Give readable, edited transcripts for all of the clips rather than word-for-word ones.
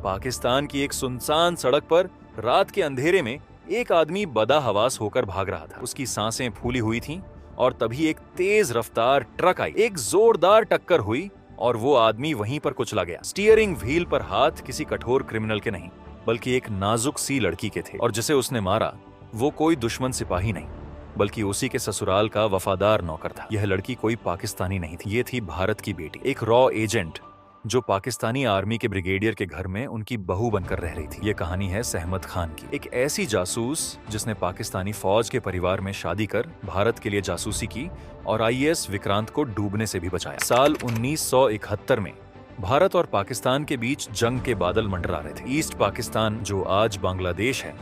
पाकिस्तान की एक सुनसान सड़क पर रात के अंधेरे में एक आदमी बदहवास होकर भाग रहा था। उसकी सांसें फूली हुई थीं और तभी एक तेज रफ्तार ट्रक आई। एक जोरदार टक्कर हुई और वो आदमी वहीं पर कुचला गया। स्टीयरिंग व्हील पर हाथ किसी कठोर क्रिमिनल के नहीं, बल्कि एक नाजुक सी लड़की के थे। और जिसे उसने मारा वो कोई दुश्मन सिपाही नहीं, बल्कि उसी के ससुराल का वफादार नौकर था। यह लड़की कोई पाकिस्तानी नहीं थी, ये थी भारत की बेटी, एक रॉ एजेंट जो पाकिस्तानी आर्मी के ब्रिगेडियर के घर में उनकी बहू बनकर रह रही थी। ये कहानी है सहमत खान की, एक ऐसी जासूस जिसने पाकिस्तानी फौज के परिवार में शादी कर भारत के लिए जासूसी की और आईएएस विक्रांत को डूबने से भी बचाया। साल 1971 में भारत और पाकिस्तान के बीच जंग के बादल मंडरा रहे थे। ईस्ट पाकिस्तान, जो आज बांग्लादेश है,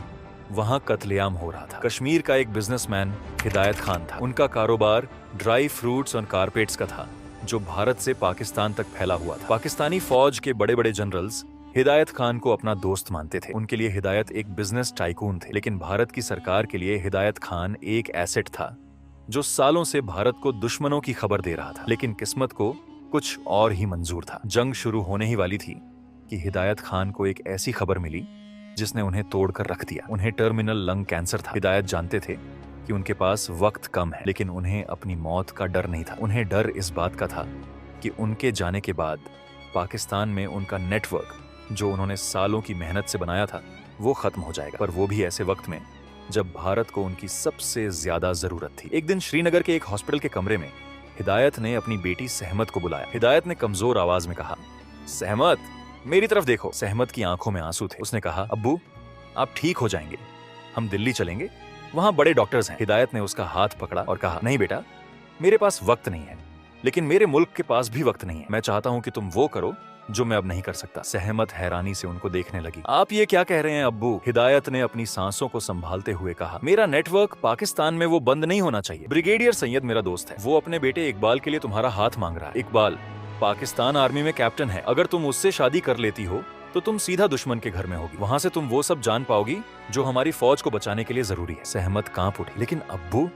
वहां कत्लेआम हो रहा था। कश्मीर का एक बिजनेसमैन हिदायत खान था। उनका कारोबार ड्राई फ्रूट्स और कारपेट्स का था, जो भारत से पाकिस्तान तक फैला हुआ था। पाकिस्तानी फौज के बड़े बड़े जनरल्स हिदायत खान को अपना दोस्त मानते थे। उनके लिए हिदायत एक बिजनेस टाइकून थे, लेकिन भारत की सरकार के लिए हिदायत खान एक एसेट था जो सालों से भारत को दुश्मनों की खबर दे रहा था। लेकिन किस्मत को कुछ और ही मंजूर था। जंग शुरू होने ही वाली थी कि हिदायत खान को एक ऐसी खबर मिली जिसने उन्हें तोड़कर रख दिया। उन्हें टर्मिनल लंग कैंसर था। हिदायत जानते थे कि उनके पास वक्त कम है, लेकिन उन्हें अपनी मौत का डर नहीं था। उन्हें डर इस बात का था कि उनके जाने के बाद पाकिस्तान में उनका नेटवर्क, जो उन्होंने सालों की मेहनत से बनाया था, वो खत्म हो जाएगा। पर वो भी ऐसे वक्त में जब भारत को उनकी सबसे ज्यादा जरूरत थी। एक दिन श्रीनगर के एक हॉस्पिटल के कमरे में हिदायत ने अपनी बेटी सहमत को बुलाया। हिदायत ने कमजोर आवाज में कहा, सहमत, मेरी तरफ देखो। सहमत की आंखों में आंसू थे। उसने कहा, अब्बू, आप ठीक हो जाएंगे, हम दिल्ली चलेंगे, वहां बड़े डॉक्टर्स हैं। हिदायत ने उसका हाथ पकड़ा और कहा, नहीं बेटा, मेरे पास वक्त नहीं है, लेकिन मेरे मुल्क के पास भी वक्त नहीं है। मैं चाहता हूं कि तुम वो करो जो मैं अब नहीं कर सकता। सहमत हैरानी से उनको देखने लगी। आप ये क्या कह रहे हैं अब्बू? हिदायत ने अपनी सांसों को संभालते हुए कहा, मेरा नेटवर्क पाकिस्तान में वो बंद नहीं होना चाहिए। ब्रिगेडियर सैयद मेरा दोस्त है, वो अपने बेटे इकबाल के लिए तुम्हारा हाथ मांग रहा है। इकबाल पाकिस्तान आर्मी में कैप्टन है। अगर तुम उससे शादी कर लेती हो तो तुम सीधा दुश्मन के घर में होगी। वहां से तुम वो सब जान पाओगी जो हमारी फौज को बचाने के लिए जरूरी है। सहमत कांप उठी। लेकिन अब्बू,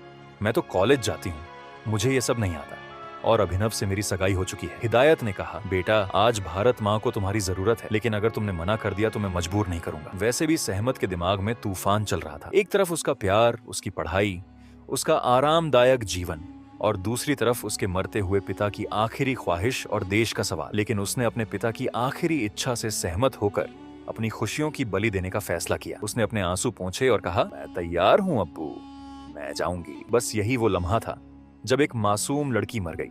मैं तो कॉलेज जाती हूँ, मुझे ये सब नहीं आता, और अभिनव से मेरी सगाई हो चुकी है। हिदायत ने कहा, बेटा, आज भारत माँ को तुम्हारी जरूरत है, लेकिन अगर तुमने मना कर दिया तो मैं मजबूर नहीं करूंगा। वैसे भी सहमत के दिमाग में तूफान चल रहा था। एक तरफ उसका प्यार, उसकी पढ़ाई, उसका आरामदायक जीवन, और दूसरी तरफ उसके मरते हुए पिता की आखिरी ख्वाहिश और देश का सवाल। लेकिन उसने अपने पिता की आखिरी इच्छा से सहमत होकर अपनी खुशियों की बलि देने का फैसला किया। उसने अपने आंसू पोंछे और कहा, मैं तैयार हूँ अब्बू, मैं जाऊंगी। बस यही वो लम्हा था जब एक मासूम लड़की मर गई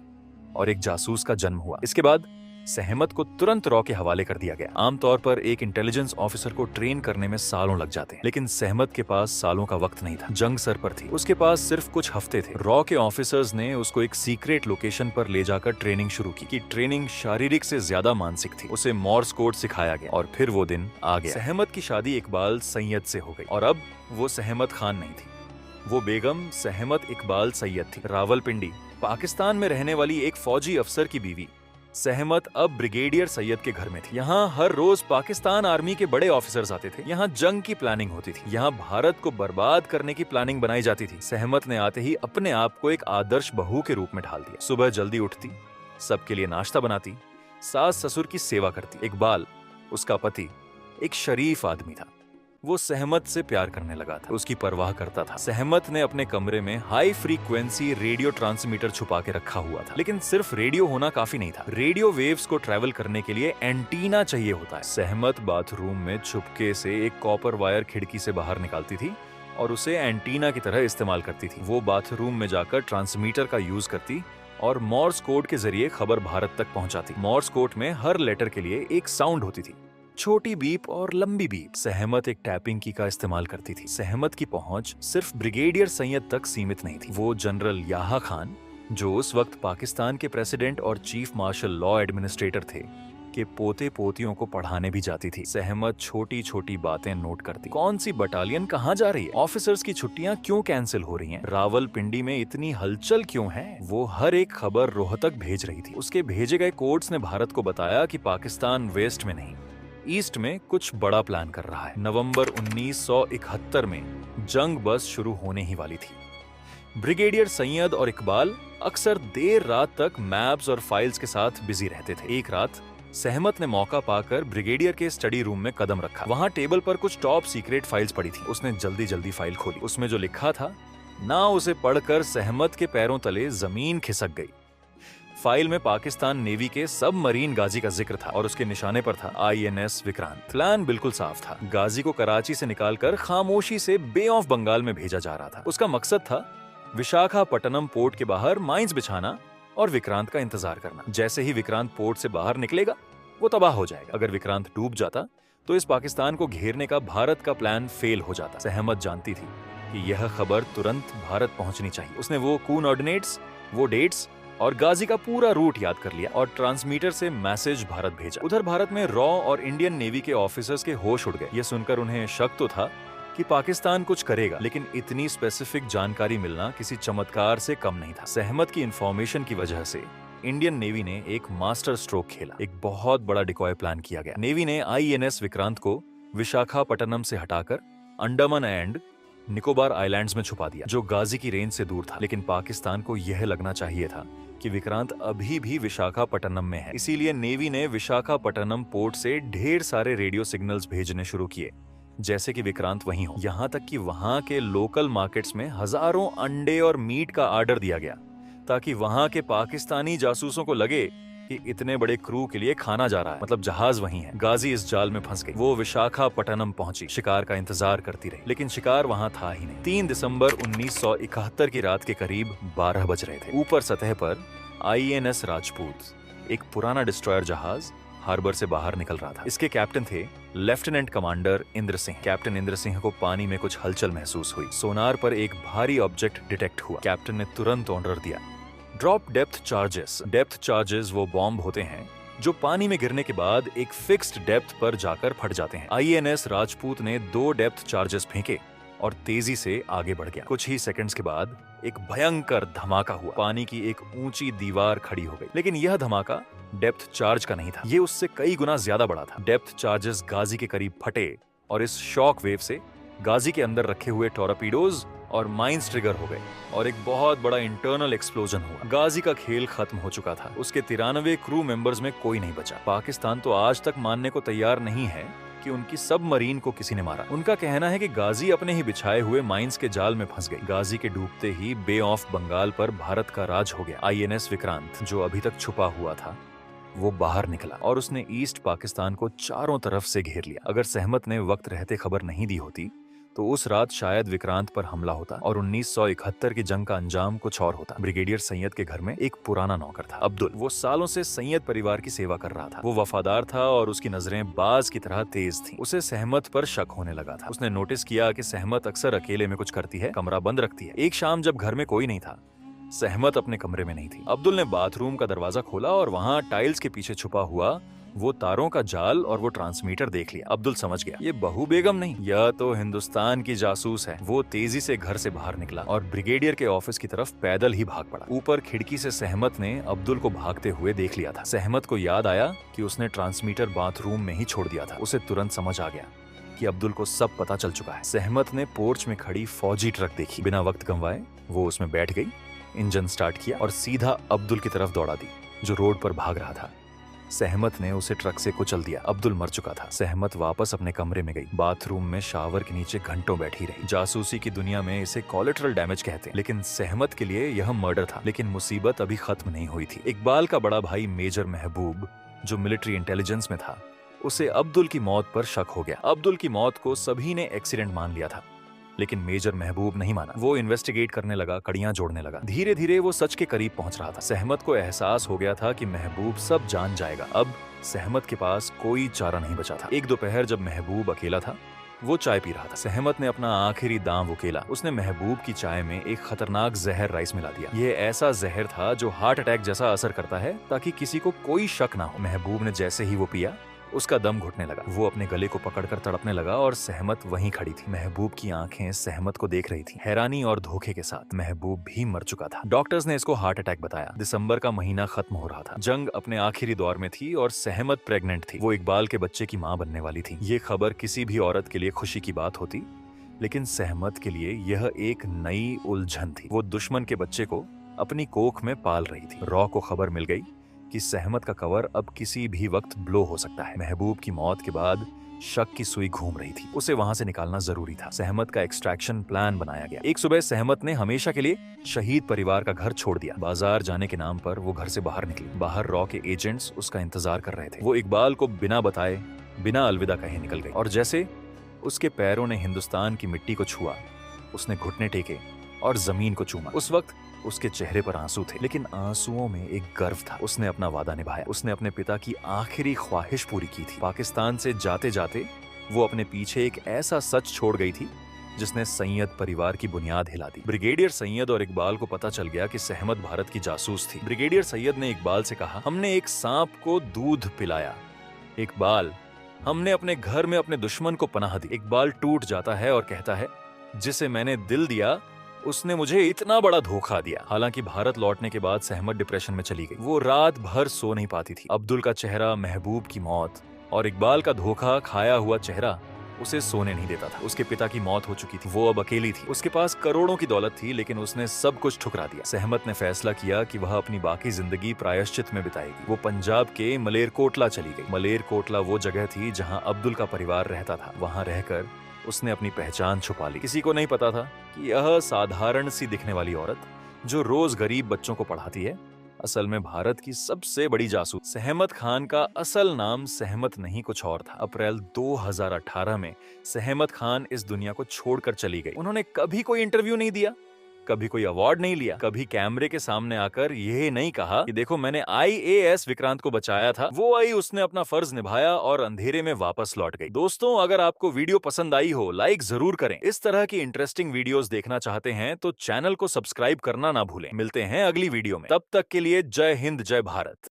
और एक जासूस का जन्म हुआ। इसके बाद सहमत को तुरंत रॉ के हवाले कर दिया गया। आमतौर पर एक इंटेलिजेंस ऑफिसर को ट्रेन करने में सालों लग जाते हैं, लेकिन सहमत के पास सालों का वक्त नहीं था। जंग सर पर थी, उसके पास सिर्फ कुछ हफ्ते थे। रॉ के ऑफिसर्स ने उसको एक सीक्रेट लोकेशन पर ले जाकर ट्रेनिंग शुरू की। ट्रेनिंग शारीरिक से ज्यादा मानसिक थी। उसे मॉर्स कोड सिखाया गया और फिर वो दिन आ गया। सहमत की शादी इकबाल सैयद से हो गई, और अब वो सहमत खान नहीं थी, वो बेगम सहमत इकबाल सैयद थी। रावलपिंडी, पाकिस्तान में रहने वाली एक फौजी अफसर की बीवी सहमत अब ब्रिगेडियर सैयद के घर में थी। यहाँ हर रोज पाकिस्तान आर्मी के बड़े ऑफिसर्स आते थे। यहाँ जंग की प्लानिंग होती थी। यहाँ भारत को बर्बाद करने की प्लानिंग बनाई जाती थी। सहमत ने आते ही अपने आप को एक आदर्श बहू के रूप में ढाल दिया। सुबह जल्दी उठती, सबके लिए नाश्ता बनाती, सास ससुर की सेवा करती। इकबाल, उसका पति, एक शरीफ आदमी था। वो सहमत से प्यार करने लगा था, उसकी परवाह करता था। सहमत ने अपने कमरे में हाई फ्रीक्वेंसी रेडियो ट्रांसमीटर छुपा के रखा हुआ था, लेकिन सिर्फ रेडियो होना काफी नहीं था। रेडियो वेव्स को ट्रैवल करने के लिए एंटीना चाहिए होता है। सहमत बाथरूम में चुपके से एक कॉपर वायर खिड़की से बाहर निकालती थी और उसे एंटीना की तरह इस्तेमाल करती थी। वो बाथरूम में जाकर ट्रांसमीटर का यूज करती और मॉर्स कोड के जरिए खबर भारत तक पहुंचाती। मॉर्स कोड में हर लेटर के लिए एक साउंड होती थी, छोटी बीप और लंबी बीप। सहमत एक टैपिंग की का इस्तेमाल करती थी। सहमत की पहुंच सिर्फ ब्रिगेडियर सैयद तक सीमित नहीं थी। वो जनरल याहा खान, जो उस वक्त पाकिस्तान के प्रेसिडेंट और चीफ मार्शल लॉ एडमिनिस्ट्रेटर थे, के पोते पोतियों को पढ़ाने भी जाती थी। सहमत छोटी छोटी बातें नोट करती। कौन सी बटालियन कहाँ जा रही है, ऑफिसर्स की छुट्टियां क्यों कैंसिल हो रही हैं, रावलपिंडी में इतनी हलचल क्यों है। वो हर एक खबर रोहतक भेज रही थी। उसके भेजे गए कोड्स ने भारत को बताया कि पाकिस्तान वेस्ट में नहीं, ईस्ट में कुछ बड़ा प्लान कर रहा है। नवंबर 1971 में जंग बस शुरू होने ही वाली थी। ब्रिगेडियर सैयद और इकबाल अक्सर देर रात तक मैप्स और फाइल्स के साथ बिजी रहते थे। एक रात सहमत ने मौका पाकर ब्रिगेडियर के स्टडी रूम में कदम रखा। वहां टेबल पर कुछ टॉप सीक्रेट फाइल्स पड़ी थी। उसने जल्दी जल्दी फाइल खोली। उसमें जो लिखा था ना उसे पढ़कर सहमत के पैरों तले जमीन खिसक गई। फाइल में पाकिस्तान नेवी के सबमरीन गाजी का जिक्र था और उसके निशाने पर था INS विक्रांत। प्लान बिल्कुल साफ था। गाजी को कराची से निकालकर खामोशी से बे ऑफ बंगाल में भेजा जा रहा था। उसका मकसद था विशाखापट्टनम पोर्ट के बाहर माइंस बिछाना और विक्रांत का इंतजार करना। जैसे ही विक्रांत पोर्ट से बाहर निकलेगा वो तबाह हो जाएगा। अगर विक्रांत डूब जाता तो इस पाकिस्तान को घेरने का भारत का प्लान फेल हो जाता। सहमत जानती थी कि यह खबर तुरंत भारत पहुंचनी चाहिए। उसने वो कोऑर्डिनेट्स, वो डेट्स और गाजी का पूरा रूट याद कर लिया और ट्रांसमीटर से मैसेज भारत भेजा। उधर भारत में रॉ और इंडियन नेवी के ऑफिसर्स के होश उड़ गए। ये सुनकर उन्हें शक तो था कि पाकिस्तान कुछ करेगा, लेकिन इतनी स्पेसिफिक जानकारी मिलना किसी चमत्कार से कम नहीं था। सहमत की इंफॉर्मेशन की वजह से इंडियन नेवी ने एक मास्टर स्ट्रोक खेला। एक बहुत बड़ा डिकॉय प्लान किया गया। नेवी ने INS विक्रांत को विशाखापट्टनम से हटाकर अंडमान एंड निकोबार आइलैंड्स में छुपा दिया, जो गाजी की रेंज से दूर था। लेकिन पाकिस्तान को यह लगना चाहिए था कि विक्रांत अभी भी विशाखापट्टनम में है। इसीलिए नेवी ने विशाखापट्टनम पोर्ट से ढेर सारे रेडियो सिग्नल्स भेजने शुरू किए, जैसे कि विक्रांत वहीं हो। यहाँ तक कि वहाँ के लोकल मार्केट्स में हजारों अंडे और मीट का ऑर्डर दिया गया, ताकि वहाँ के पाकिस्तानी जासूसों को लगे कि इतने बड़े क्रू के लिए खाना जा रहा है, मतलब जहाज वहीं है। गाजी इस जाल में फंस गई। वो विशाखापट्टनम पहुंची, शिकार का इंतजार करती रही, लेकिन शिकार वहां था ही नहीं। 3 दिसंबर 1971 की रात के करीब 12 बज रहे थे। ऊपर सतह पर INS राजपूत, एक पुराना डिस्ट्रॉयर जहाज, हार्बर से बाहर निकल रहा था। इसके कैप्टन थे lieutenant commander Indra Singh. Captain Indra Singh को पानी में कुछ हलचल महसूस हुई। सोनार पर एक भारी ऑब्जेक्ट डिटेक्ट हुआ। कैप्टन ने तुरंत ऑर्डर दिया, drop depth charges. Depth charges वो बॉम्ब होते हैं जो पानी में गिरने के बाद एक फिक्स्ड डेप्थ पर जाकर फट जाते हैं। INS राजपूत ने 2 डेप्थ चार्जेस फेंके और तेजी से आगे बढ़ गया। कुछ ही सेकंड्स के बाद एक भयंकर धमाका हुआ। पानी की एक ऊंची दीवार खड़ी हो गई। लेकिन यह धमाका डेप्थ चार्ज का नहीं था, ये उससे कई गुना ज्यादा बड़ा था। डेप्थ चार्जेस गाजी के करीब फटे और इस शॉक वेव से गाजी के अंदर रखे हुए टॉर्पीडोज और माइंस ट्रिगर हो गए और एक बहुत बड़ा इंटरनल एक्सप्लोजन हुआ। गाजी का खेल खत्म हो चुका था। उसके 93 क्रू मेंबर्स में कोई नहीं बचा। पाकिस्तान तो आज तक मानने को तैयार नहीं है कि उनकी सबमरीन को किसी ने मारा। उनका कहना है कि गाजी अपने ही बिछाए हुए माइंस के जाल में फंस गई। गाजी के डूबते ही बे ऑफ बंगाल पर भारत का राज हो गया। INS विक्रांत, जो अभी तक छुपा हुआ था, वो बाहर निकला और उसने ईस्ट पाकिस्तान को चारों तरफ से घेर लिया। अगर सहमत ने वक्त रहते खबर नहीं दी होती तो उस रात शायद विक्रांत पर हमला होता और 1971 की जंग का अंजाम कुछ और होता। ब्रिगेडियर सैयद के घर में एक पुराना नौकर था, अब्दुल। वो सालों से सैयद परिवार की सेवा कर रहा था। वो वफादार था और उसकी नजरें बाज की तरह तेज थीं। उसे सहमत पर शक होने लगा था। उसने नोटिस किया कि सहमत अक्सर अकेले में कुछ करती है, कमरा बंद रखती है। एक शाम जब घर में कोई नहीं था, सहमत अपने कमरे में नहीं थी। अब्दुल ने बाथरूम का दरवाजा खोला और वहाँ टाइल्स के पीछे छुपा हुआ वो तारों का जाल और वो ट्रांसमीटर देख लिया। अब्दुल समझ गया, ये बहू बेगम नहीं, यह तो हिंदुस्तान की जासूस है। वो तेजी से घर से बाहर निकला और ब्रिगेडियर के ऑफिस की तरफ पैदल ही भाग पड़ा। ऊपर खिड़की से सहमत ने अब्दुल को भागते हुए देख लिया था। सहमत को याद आया कि उसने ट्रांसमीटर बाथरूम में ही छोड़ दिया था। उसे तुरंत समझ आ गया कि अब्दुल को सब पता चल चुका है। सहमत ने पोर्च में खड़ी फौजी ट्रक देखी। बिना वक्त गंवाए वो उसमें बैठ गई, इंजन स्टार्ट किया और सीधा अब्दुल की तरफ दौड़ा दी, जो रोड पर भाग रहा था। सहमत ने उसे ट्रक से कुचल दिया। अब्दुल मर चुका था। सहमत वापस अपने कमरे में गई। बाथरूम में शावर के नीचे घंटों बैठी रही। जासूसी की दुनिया में इसे कोलेटरल डैमेज कहते हैं, लेकिन सहमत के लिए यह मर्डर था। लेकिन मुसीबत अभी खत्म नहीं हुई थी। इकबाल का बड़ा भाई मेजर महबूब, जो मिलिट्री इंटेलिजेंस में था, उसे अब्दुल की मौत पर शक हो गया। अब्दुल की मौत को सभी ने एक्सीडेंट मान लिया था, लेकिन मेजर महबूब नहीं माना। वो इन्वेस्टिगेट करने लगा, कड़ियां जोड़ने लगा। धीरे धीरे वो सच के करीब पहुंच रहा था। सहमत को एहसास हो गया था कि महबूब सब जान जाएगा। अब सहमत के पास कोई चारा नहीं बचा था। एक दोपहर जब महबूब अकेला था, वो चाय पी रहा था। सहमत ने अपना आखिरी दांव उकेला। उसने महबूब की चाय में एक खतरनाक जहर राइस मिला दिया। ये ऐसा जहर था जो हार्ट अटैक जैसा असर करता है, ताकि किसी को कोई शक ना हो। महबूब ने जैसे ही वो पिया, उसका दम घुटने लगा। वो अपने गले को पकड़कर तड़पने लगा और सहमत वहीं खड़ी थी। महबूब की आंखें सहमत को देख रही थी, हैरानी और धोखे के साथ। महबूब भी मर चुका था। डॉक्टर्स ने इसको हार्ट अटैक बताया। दिसंबर का महीना खत्म हो रहा था। जंग अपने आखिरी दौर में थी और सहमत प्रेग्नेंट थी। वो इकबाल के बच्चे की मां बनने वाली थी। ये खबर किसी भी औरत के लिए खुशी की बात होती, लेकिन सहमत के लिए यह एक नई उलझन थी। वो दुश्मन के बच्चे को अपनी कोख में पाल रही थी। रॉ को खबर मिल गई कि सहमत का कवर अब किसी भी वक्त ब्लो हो सकता है। महबूब की मौत के बाद शक की सुई घूम रही थी, उसे वहां से निकालना जरूरी था। सहमत का एक्सट्रैक्शन प्लान बनाया गया। एक सुबह सहमत ने हमेशा के लिए शहीद परिवार का घर छोड़ दिया। बाजार जाने के नाम पर वो घर से बाहर निकली। बाहर रॉ के एजेंट्स उसका इंतजार कर रहे थे। वो इकबाल को बिना बताए, बिना अलविदा कहे निकल गई। और जैसे उसके पैरों ने हिंदुस्तान की मिट्टी को छुआ, उसने घुटने टेके और जमीन को चूमा। उस वक्त उसके चेहरे पर आंसू थे, लेकिन आंसुओं में एक गर्व था। उसने अपना वादा निभाया। उसने अपने पिता की आखिरी ख्वाहिश पूरी की थी। पाकिस्तान से जाते जाते वो अपने पीछे एक ऐसा सच छोड़ गई थी जिसने सैयद परिवार की बुनियाद हिला दी। ब्रिगेडियर सैयद और इकबाल को पता चल गया कि सहमत भारत की जासूस थी। ब्रिगेडियर सैयद ने इकबाल से कहा, हमने एक सांप को दूध पिलाया। इकबाल, हमने अपने घर में अपने दुश्मन को पनाह दी। इकबाल टूट जाता है और कहता है, जिसे मैंने दिल दिया उसने मुझे इतना बड़ा धोखा दिया। हालांकि भारत लौटने के बाद सहमत डिप्रेशन में चली गई। वो रात भर सो नहीं पाती थी। अब्दुल का चेहरा, महबूब की मौत और इकबाल का धोखा खाया हुआ चेहरा उसे सोने नहीं देता था। उसके पिता की मौत हो चुकी थी। वो अब अकेली थी। उसके पास करोड़ों की दौलत थी, लेकिन उसने सब कुछ ठुकरा दिया। सहमत ने फैसला किया कि वह अपनी बाकी जिंदगी प्रायश्चित में बिताएगी। वो पंजाब के मलेरकोटला चली गई। मलेरकोटला वो जगह थी जहां अब्दुल का परिवार रहता था। वहां रहकर उसने अपनी पहचान छुपा ली। किसी को नहीं पता था कि यह साधारण सी दिखने वाली औरत जो रोज गरीब बच्चों को पढ़ाती है, असल में भारत की सबसे बड़ी जासूस। सहमत खान का असल नाम सहमत नहीं, कुछ और था। अप्रैल 2018 में सहमत खान इस दुनिया को छोड़कर चली गई। उन्होंने कभी कोई इंटरव्यू नहीं दिया, कभी कोई अवार्ड नहीं लिया, कभी कैमरे के सामने आकर यह नहीं कहा कि देखो मैंने IAS विक्रांत को बचाया था। वो आई, उसने अपना फर्ज निभाया और अंधेरे में वापस लौट गई। दोस्तों, अगर आपको वीडियो पसंद आई हो, लाइक जरूर करें। इस तरह की इंटरेस्टिंग वीडियोस देखना चाहते हैं तो चैनल को सब्सक्राइब करना ना भूलें। मिलते हैं अगली वीडियो में। तब तक के लिए जय हिंद, जय भारत।